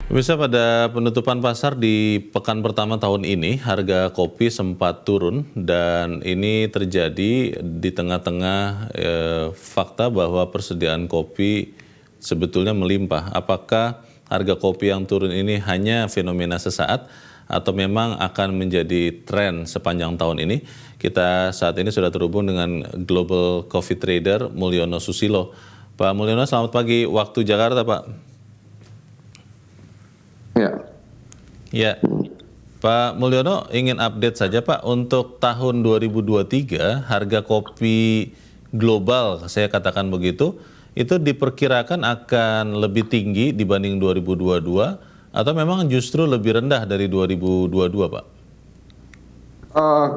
Bisa pada penutupan pasar di pekan pertama tahun ini, harga kopi sempat turun dan ini terjadi di tengah-tengah fakta bahwa persediaan kopi sebetulnya melimpah. Apakah harga kopi yang turun ini hanya fenomena sesaat atau memang akan menjadi tren sepanjang tahun ini? Kita saat ini sudah terhubung dengan Global Coffee Trader Mulyono Susilo. Pak Mulyono, selamat pagi waktu Jakarta, Pak. Ya, Ya, Pak Mulyono ingin update saja Pak, untuk tahun 2023 harga kopi global, saya katakan begitu, itu diperkirakan akan lebih tinggi dibanding 2022 atau memang justru lebih rendah dari 2022 Pak? eh,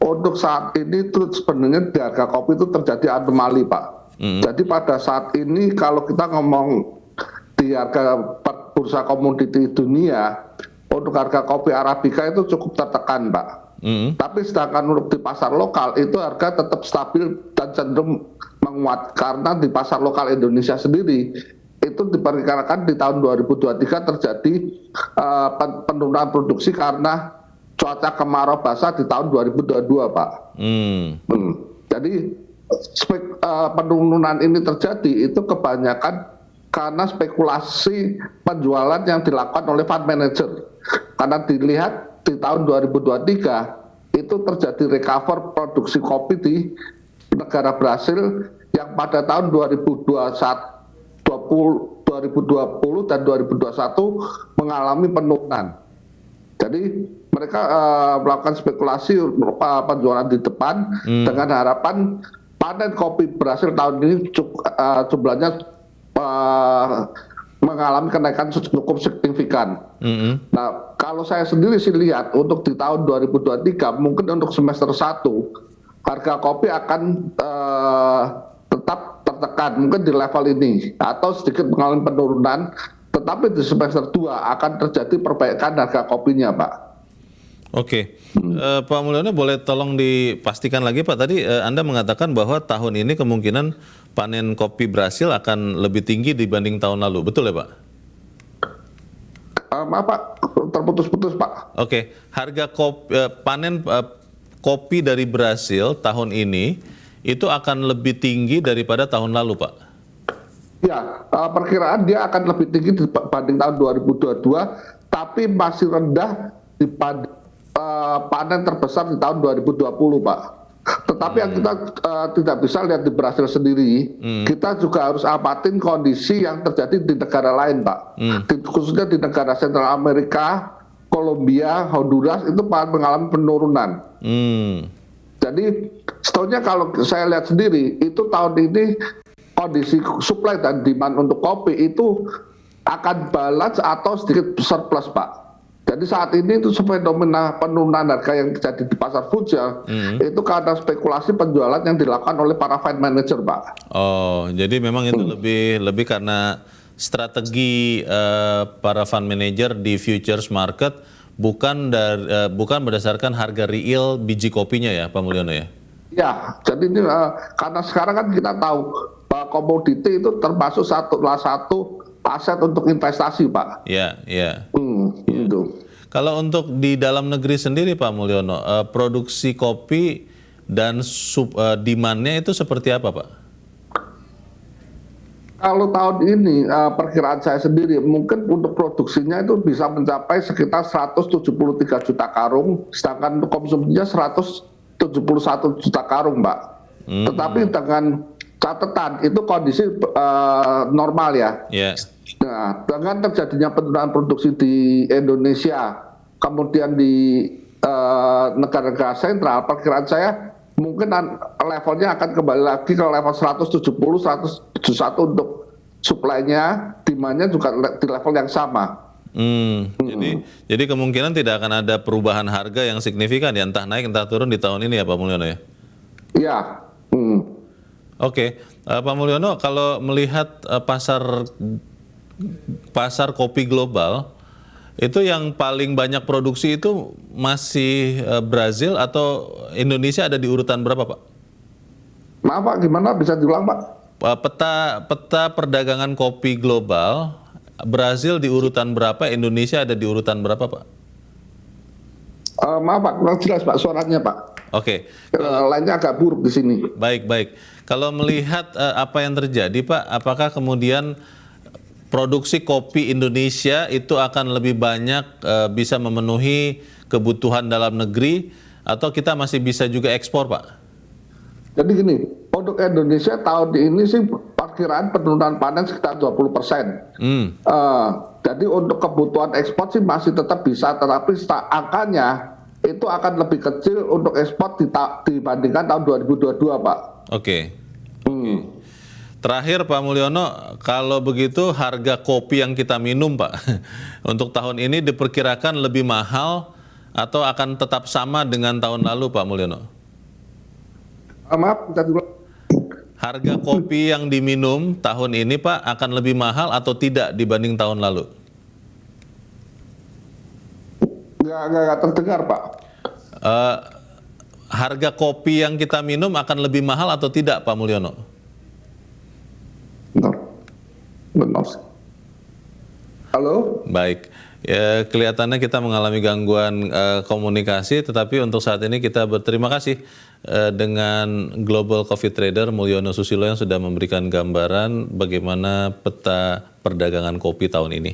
untuk saat ini itu sebenarnya di harga kopi itu terjadi anomali, Pak. Jadi pada saat ini kalau kita ngomong di harga bursa komoditi dunia, untuk harga kopi Arabica itu cukup tertekan, Pak. Tapi sedangkan untuk di pasar lokal itu harga tetap stabil dan cenderung menguat karena di pasar lokal Indonesia sendiri itu diperkirakan di tahun 2023 terjadi penurunan produksi karena cuaca kemarau basah di tahun 2022, Pak. Jadi penurunan ini terjadi itu kebanyakan karena spekulasi penjualan yang dilakukan oleh fund manager. Karena dilihat di tahun 2023 itu terjadi recover produksi kopi di negara Brasil yang pada tahun 2020 dan 2021 mengalami penurunan. Jadi mereka melakukan spekulasi penjualan di depan dengan harapan panen kopi Brasil tahun ini jumlahnya mengalami kenaikan cukup signifikan. Nah, kalau saya sendiri sih lihat untuk di tahun 2023 mungkin untuk semester 1 harga kopi akan tetap tertekan mungkin di level ini atau sedikit mengalami penurunan, tetapi di semester 2 akan terjadi perbaikan harga kopinya, Pak. Oke, Pak Mulyono boleh tolong dipastikan lagi Pak, tadi Anda mengatakan bahwa tahun ini kemungkinan panen kopi Brasil akan lebih tinggi dibanding tahun lalu, betul ya Pak? Maaf Pak, terputus-putus Pak. Oke, harga panen kopi dari Brasil tahun ini itu akan lebih tinggi daripada tahun lalu Pak? Ya, perkiraan dia akan lebih tinggi dibanding tahun 2022, tapi masih rendah dibanding panen terbesar di tahun 2020, Pak. Tetapi yang kita tidak bisa lihat di Brasil sendiri, kita juga harus amatin kondisi yang terjadi di negara lain, Pak. Khususnya di negara Sentral Amerika, Kolombia, Honduras itu mengalami penurunan. Jadi setahunya kalau saya lihat sendiri, itu tahun ini kondisi supply dan demand untuk kopi itu akan balance atau sedikit surplus, Pak. Jadi saat ini itu fenomena penurunan harga yang terjadi di pasar futsal itu karena spekulasi penjualan yang dilakukan oleh para fund manager, Pak. Oh, jadi memang itu lebih karena strategi para fund manager di futures market, bukan berdasarkan harga real biji kopinya ya, Pak Mulyono ya? Ya, jadi ini karena sekarang kan kita tahu bahwa komoditi itu termasuk salah satu aset untuk investasi, Pak. Ya, ya. Itu. Kalau untuk di dalam negeri sendiri, Pak Mulyono, produksi kopi dan demand-nya itu seperti apa, Pak? Kalau tahun ini perkiraan saya sendiri mungkin untuk produksinya itu bisa mencapai sekitar 173 juta karung, sedangkan untuk konsumsinya 171 juta karung, Mbak. Tetapi dengan catatan itu kondisi normal ya. Nah, dengan terjadinya penurunan produksi di Indonesia, kemudian di negara-negara sentral, perkiraan saya mungkin levelnya akan kembali lagi ke level 170, 171 untuk supply-nya, demand-nya juga di level yang sama. Jadi kemungkinan tidak akan ada perubahan harga yang signifikan ya, entah naik entah turun di tahun ini ya Pak Mulyono ya? Iya. Oke, Pak Mulyono, kalau melihat pasar kopi global, itu yang paling banyak produksi itu masih Brazil atau Indonesia ada di urutan berapa, Pak? Maaf Pak, gimana bisa diulang Pak? Peta perdagangan kopi global Brazil di urutan berapa, Indonesia ada di urutan berapa, Pak? Maaf Pak, kurang jelas Pak suaranya Pak. Oke. Lainnya agak buruk di sini. Baik, baik. Kalau melihat apa yang terjadi, Pak, apakah kemudian produksi kopi Indonesia itu akan lebih banyak bisa memenuhi kebutuhan dalam negeri, atau kita masih bisa juga ekspor, Pak? Jadi gini, produk Indonesia tahun ini sih perkiraan penurunan panen sekitar 20%. Jadi untuk kebutuhan ekspor sih masih tetap bisa, tetapi angkanya itu akan lebih kecil untuk ekspor dibandingkan tahun 2022, Pak. Oke. Terakhir Pak Mulyono, kalau begitu harga kopi yang kita minum, Pak, untuk tahun ini diperkirakan lebih mahal atau akan tetap sama dengan tahun lalu, Pak Mulyono? Maaf, kita dulu. Harga kopi yang diminum tahun ini, Pak, akan lebih mahal atau tidak dibanding tahun lalu? Nggak terdengar, Pak. Harga kopi yang kita minum akan lebih mahal atau tidak, Pak Mulyono? Benar. Halo? Baik. Ya, kelihatannya kita mengalami gangguan komunikasi, tetapi untuk saat ini kita berterima kasih dengan Global Coffee Trader Mulyono Susilo yang sudah memberikan gambaran bagaimana peta perdagangan kopi tahun ini.